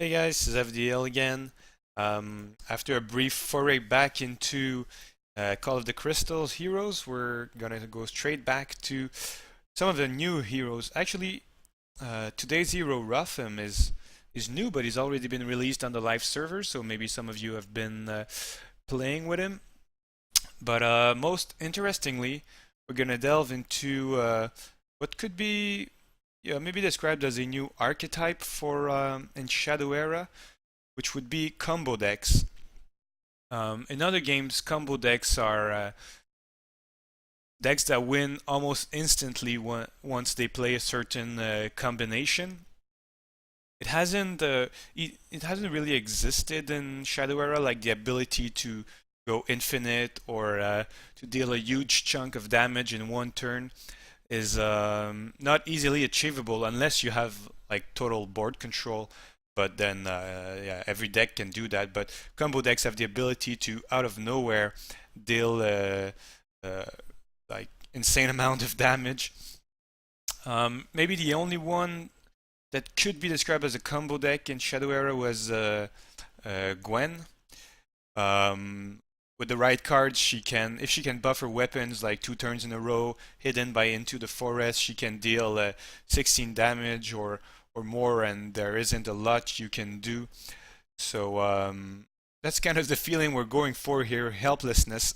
Hey guys, this is FDL again. After a brief foray back into Call of the Crystals heroes, we're gonna go straight back to some of the new heroes. Actually, today's hero Rotham is new, but he's already been released on the live server, so maybe some of you have been playing with him. But most interestingly, we're gonna delve into what could be maybe described as a new archetype for in Shadow Era, which would be combo decks. In other games, combo decks are decks that win almost instantly once they play a certain combination. It hasn't really existed in Shadow Era, like the ability to go infinite or to deal a huge chunk of damage in one turn is not easily achievable unless you have like total board control. But then, yeah, every deck can do that. But combo decks have the ability to, out of nowhere, deal uh, like insane amount of damage. Maybe the only one that could be described as a combo deck in Shadow Era was Gwen. With the right cards, if she can buffer weapons like 2 turns in a row, hidden by Into the Forest, she can deal 16 damage or more, and there isn't a lot you can do. So that's kind of the feeling we're going for here, helplessness.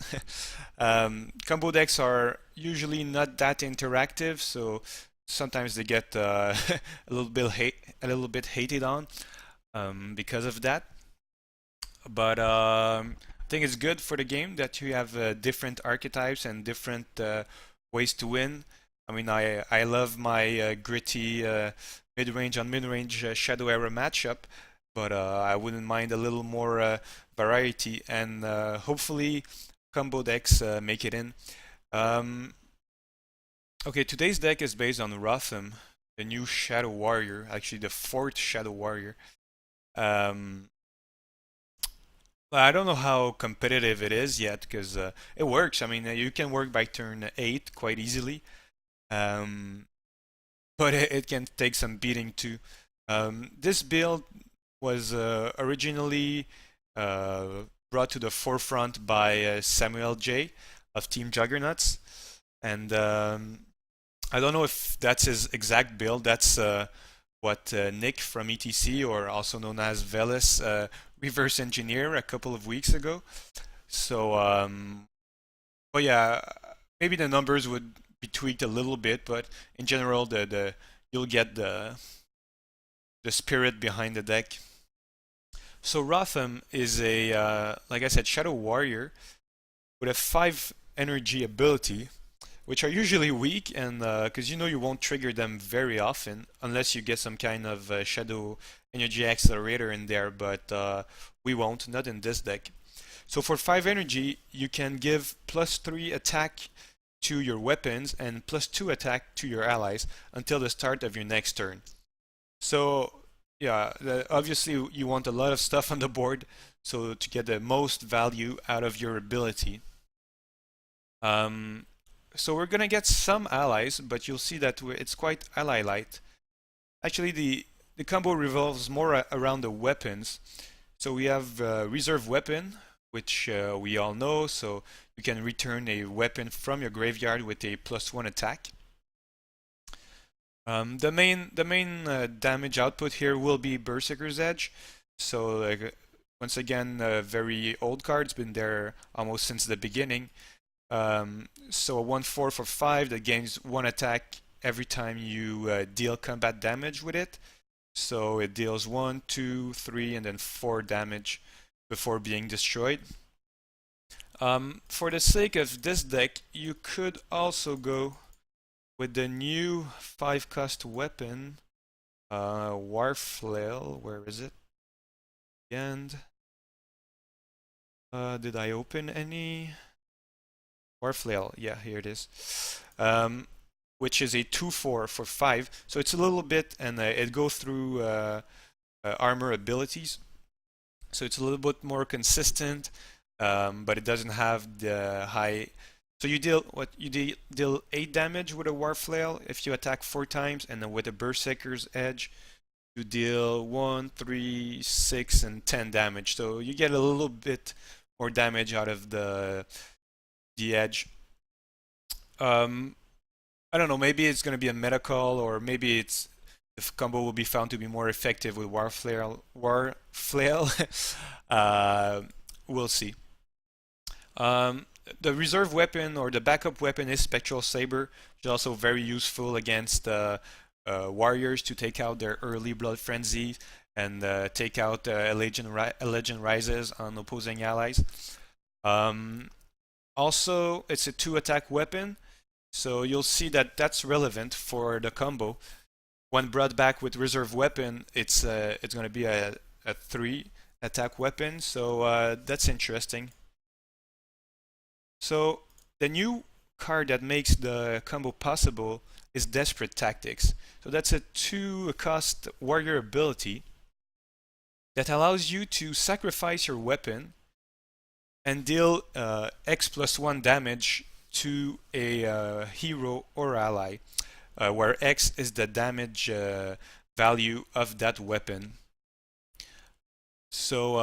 Combo decks are usually not that interactive, so sometimes they get a little bit hated on because of that. But I think it's good for the game that you have different archetypes and different ways to win. I mean, I love my gritty mid-range on mid-range Shadow Era matchup, but I wouldn't mind a little more variety, and hopefully combo decks make it in. Um, okay, today's deck is based on Rotham, the new Shadow Warrior, actually the fourth Shadow Warrior. Um, I don't know how competitive it is yet because it works. I mean, you can work by turn 8 quite easily, um, but it can take some beating too. This build was originally brought to the forefront by Samuel J of Team Juggernauts, and I don't know if that's his exact build. That's what Nick from ETC, or also known as Velis, reverse engineer a couple of weeks ago. So, but yeah, maybe the numbers would be tweaked a little bit, but in general, the you'll get the spirit behind the deck. So Rotham is a like I said, Shadow Warrior with a 5 energy ability, which are usually weak, and because you won't trigger them very often unless you get some kind of Shadow Energy Accelerator in there, but we won't, not in this deck. So for 5 energy, you can give +3 attack to your weapons and +2 attack to your allies until the start of your next turn. So yeah, obviously you want a lot of stuff on the board, so to get the most value out of your ability. So we're gonna get some allies, but you'll see that it's quite ally light. Actually, the combo revolves more around the weapons. So we have reserve weapon, which we all know. So you can return a weapon from your graveyard with a +1 attack. The main damage output here will be Berserker's Edge. So once again, very old card. It's been there almost since the beginning. So a 1/4 for 5 that gains 1 attack every time you deal combat damage with it. So it deals 1, 2, 3, and then 4 damage before being destroyed. For the sake of this deck, you could also go with the new 5-cost weapon, Warflail. Where is it? And did I open any? Warflail, yeah, here it is. Which is a 2/4 for 5. So it's a little bit, and it goes through armor abilities. So it's a little bit more consistent, but it doesn't have the high. So you deal 8 damage with a Warflail if you attack 4 times, and then with a Berserker's Edge, to deal 1, 3, 6, and 10 damage. So you get a little bit more damage out of the edge. I don't know, maybe it's going to be a meta call, or maybe the combo will be found to be more effective with War Flail. We'll see. The reserve weapon or the backup weapon is Spectral Saber, which is also very useful against warriors to take out their early Blood Frenzy and take out a Legend Rises on opposing allies. Also, it's a 2-attack weapon, so you'll see that that's relevant for the combo. When brought back with reserve weapon, it's going to be a 3-attack weapon, so that's interesting. So the new card that makes the combo possible is Desperate Tactics. So that's a 2-cost warrior ability that allows you to sacrifice your weapon and deal X+1 damage to a hero or ally, where X is the damage value of that weapon. So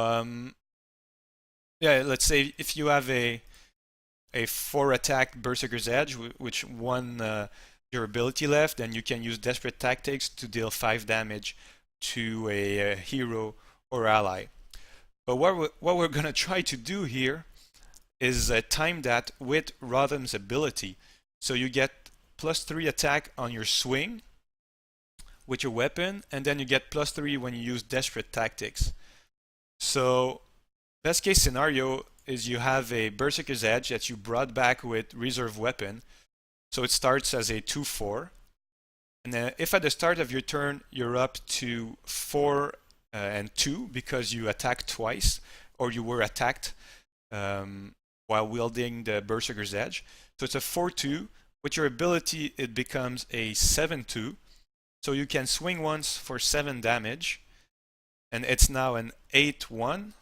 yeah, let's say if you have a 4-attack Berserker's Edge, which 1 durability left, then you can use Desperate Tactics to deal 5 damage to a hero or ally. But what we're going to try to do here is time that with Rotham's ability. So you get +3 attack on your swing with your weapon, and then you get +3 when you use Desperate Tactics. So best case scenario is you have a Berserker's Edge that you brought back with reserve weapon. So it starts as a 2/4. And then if at the start of your turn you're up to 4 and 2 because you attacked twice, or you were attacked while wielding the Berserker's Edge. So it's a 4/2. With your ability, it becomes a 7/2. So you can swing once for 7 damage. And it's now an 8/1.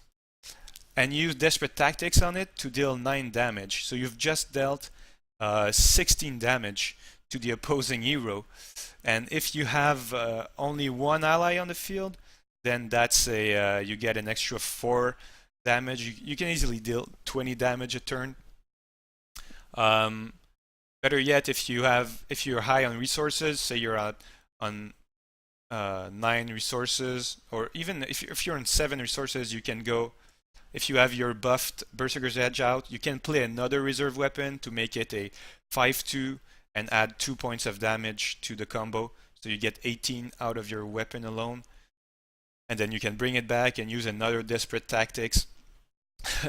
And use Desperate Tactics on it to deal 9 damage. So you've just dealt 16 damage to the opposing hero. And if you have only 1 ally on the field, then that's you get an extra 4 damage. You can easily deal 20 damage a turn. Better yet, if you're high on resources, say you're on 9 resources, or even if you're on 7 resources, you can go. If you have your buffed Berserker's Edge out, you can play another reserve weapon to make it a 5/2 and add 2 points of damage to the combo. So you get 18 out of your weapon alone. And then you can bring it back and use another Desperate Tactics.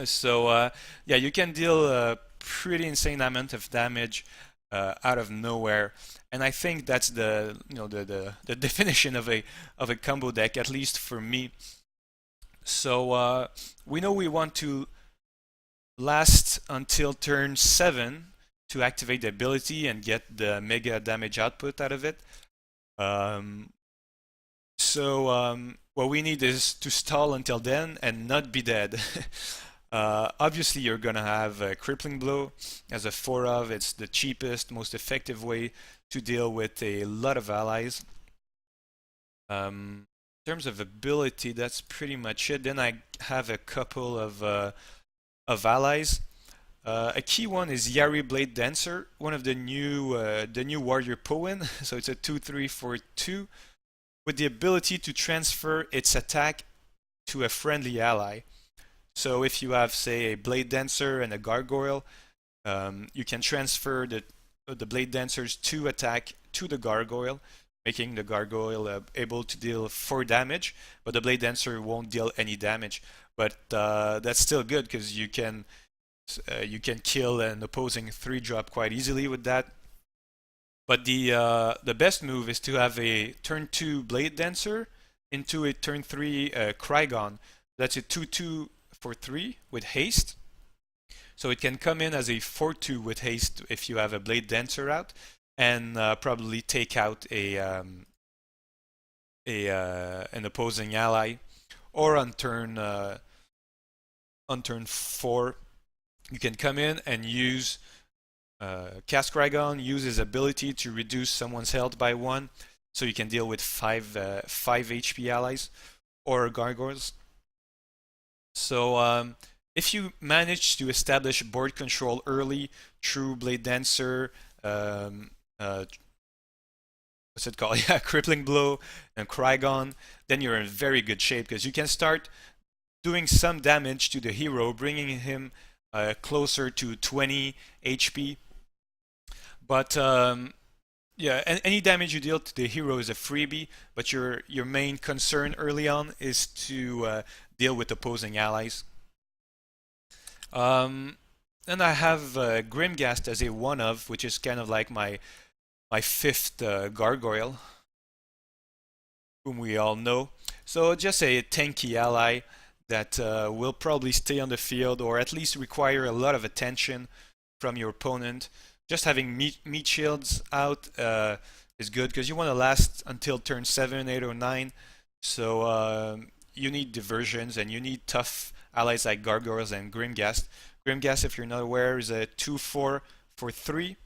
So yeah, you can deal a pretty insane amount of damage out of nowhere. And I think that's the definition of a combo deck, at least for me. So we know we want to last until turn 7 to activate the ability and get the mega damage output out of it. What we need is to stall until then and not be dead. Obviously, you're gonna have a Crippling Blow as a 4-of. It's the cheapest, most effective way to deal with a lot of allies. In terms of ability, that's pretty much it. Then I have a couple of allies. A key one is Yari Blade Dancer, one of the new warrior Poen. So it's a 2/3 for 2 with the ability to transfer its attack to a friendly ally. So if you have, say, a Blade Dancer and a Gargoyle, you can transfer the Blade Dancer's 2 attack to the Gargoyle, making the Gargoyle able to deal 4 damage, but the Blade Dancer won't deal any damage. But that's still good because you can kill an opposing 3-drop quite easily with that. But the best move is to have a turn 2 Blade Dancer into a turn 3 Krygon. That's a 2/2 for 3 with haste. So it can come in as a 4/2 with haste if you have a Blade Dancer out, and probably take out an opposing ally. Or on turn 4, you can come in and use cast Krygon, use his ability to reduce someone's health by 1, so you can deal with 5 HP allies or gargoyles. So if you manage to establish board control early through Blade Dancer, what's it called? Yeah, Crippling Blow and Krygon, then you're in very good shape because you can start doing some damage to the hero, bringing him closer to 20 HP. But yeah, any damage you deal to the hero is a freebie, but your main concern early on is to deal with opposing allies. Then I have Grimghast as a one-of, which is kind of like my fifth gargoyle, whom we all know. So just a tanky ally that will probably stay on the field or at least require a lot of attention from your opponent. Just having meat shields out is good because you want to last until turn 7, 8, or 9. So you need diversions and you need tough allies like Gargoyles and Grimghast. Grimghast, if you're not aware, is a 2/4 for 3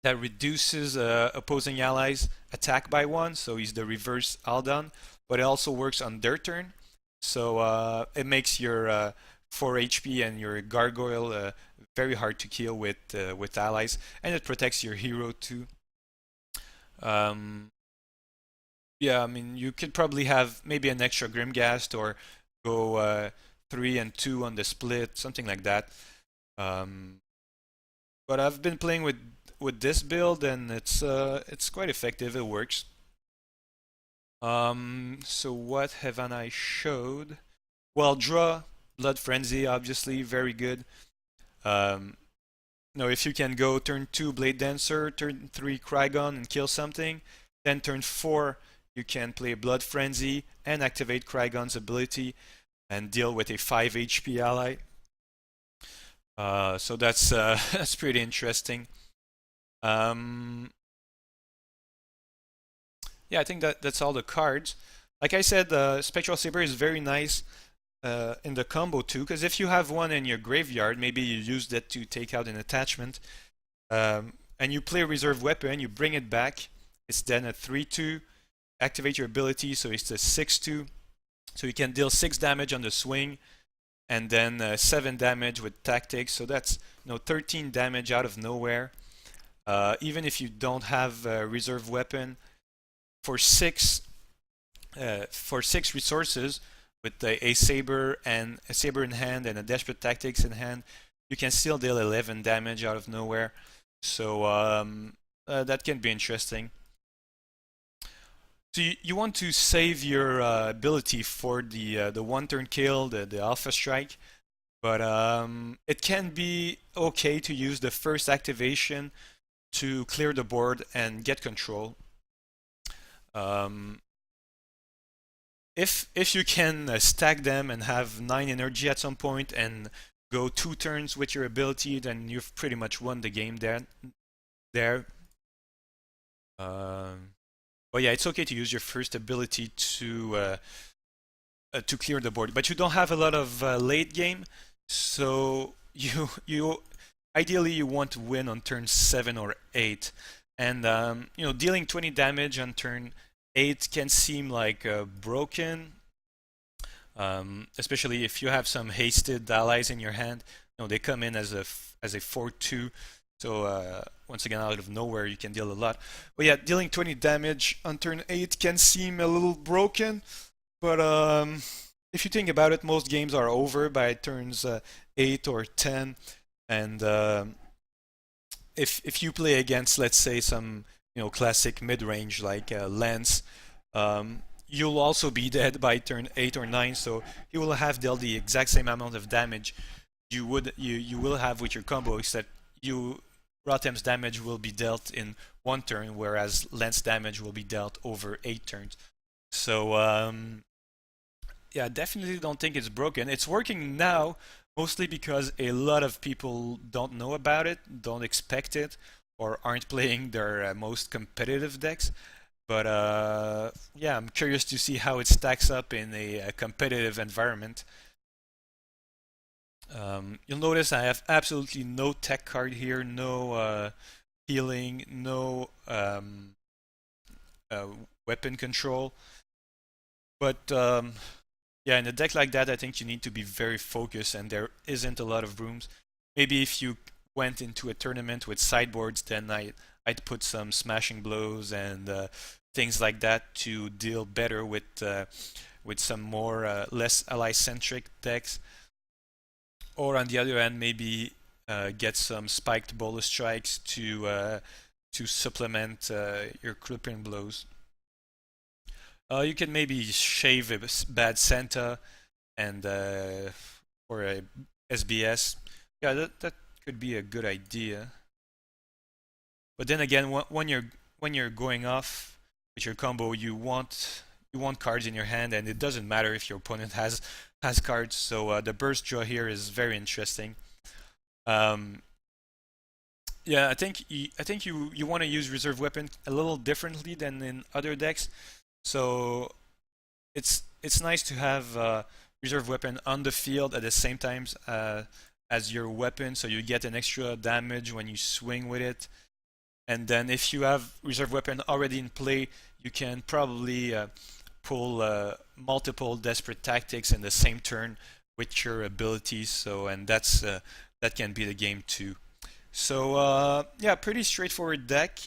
that reduces opposing allies' attack by 1. So he's the reverse Aldan, but it also works on their turn. So it makes your 4 HP and your Gargoyle very hard to kill with allies, and it protects your hero too. Yeah, I mean, you could probably have maybe an extra Grimghast or go 3 and 2 on the split, something like that. But I've been playing with this build, and it's quite effective. It works. So what haven't I showed? Well, draw, Blood Frenzy, obviously very good. If you can go turn 2 Blade Dancer, turn 3 Krygon and kill something, then turn 4 you can play Blood Frenzy and activate Krygon's ability and deal with a 5 HP ally. So that's that's pretty interesting. Yeah, I think that's all the cards. Like I said, Spectral Saber is very nice in the combo too, because if you have one in your graveyard, maybe you use that to take out an attachment, and you play a reserve weapon, you bring it back. It's then a 3/2. Activate your ability, so it's a 6/2. So you can deal 6 damage on the swing, and then 7 damage with tactics. So that's 13 damage out of nowhere. Even if you don't have a reserve weapon, for 6 resources with a saber and a saber in hand and a desperate tactics in hand, you can still deal 11 damage out of nowhere. So that can be interesting. So you want to save your ability for the 1-turn kill, the Alpha Strike, but it can be okay to use the first activation to clear the board and get control. If you can stack them and have 9 energy at some point and go 2 turns with your ability, then you've pretty much won the game there. But yeah, it's okay to use your first ability to clear the board, but you don't have a lot of late game, so you ideally you want to win on turn 7 or 8, and dealing 20 damage on turn 8 can seem like broken, especially if you have some hasted allies in your hand. They come in as a 4/2, so once again out of nowhere you can deal a lot. But yeah, dealing 20 damage on turn 8 can seem a little broken, but if you think about it, most games are over by turns 8 or 10, and if you play against, let's say, some classic mid-range like Lance, you'll also be dead by turn 8 or 9, so you will have dealt the exact same amount of damage you will have with your combo, except Rotham's damage will be dealt in 1 turn, whereas Lance damage will be dealt over 8 turns. So yeah, definitely don't think it's broken. It's working now, mostly because a lot of people don't know about it, don't expect it, or aren't playing their most competitive decks. But yeah, I'm curious to see how it stacks up in a competitive environment. You'll notice I have absolutely no tech card here, no healing, no weapon control. But yeah, in a deck like that, I think you need to be very focused, and there isn't a lot of rooms. Maybe if you went into a tournament with sideboards, then I'd put some smashing blows and things like that to deal better with some more less ally-centric decks. Or on the other hand, maybe get some spiked bolus strikes to supplement your clipping blows. You can maybe shave a bad Santa and or a SBS. Yeah, that could be a good idea. But then again, when you're going off with your combo, you want cards in your hand, and it doesn't matter if your opponent has cards. So the burst draw here is very interesting. Um, yeah, I think you want to use reserve weapon a little differently than in other decks. So it's nice to have reserve weapon on the field at the same time as your weapon, so you get an extra damage when you swing with it. And then if you have reserve weapon already in play, you can probably pull multiple desperate tactics in the same turn with your abilities. So and that can be the game too. So yeah, pretty straightforward deck.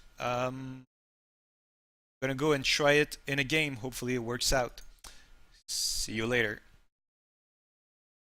Gonna go and try it in a game. Hopefully it works out. See you later.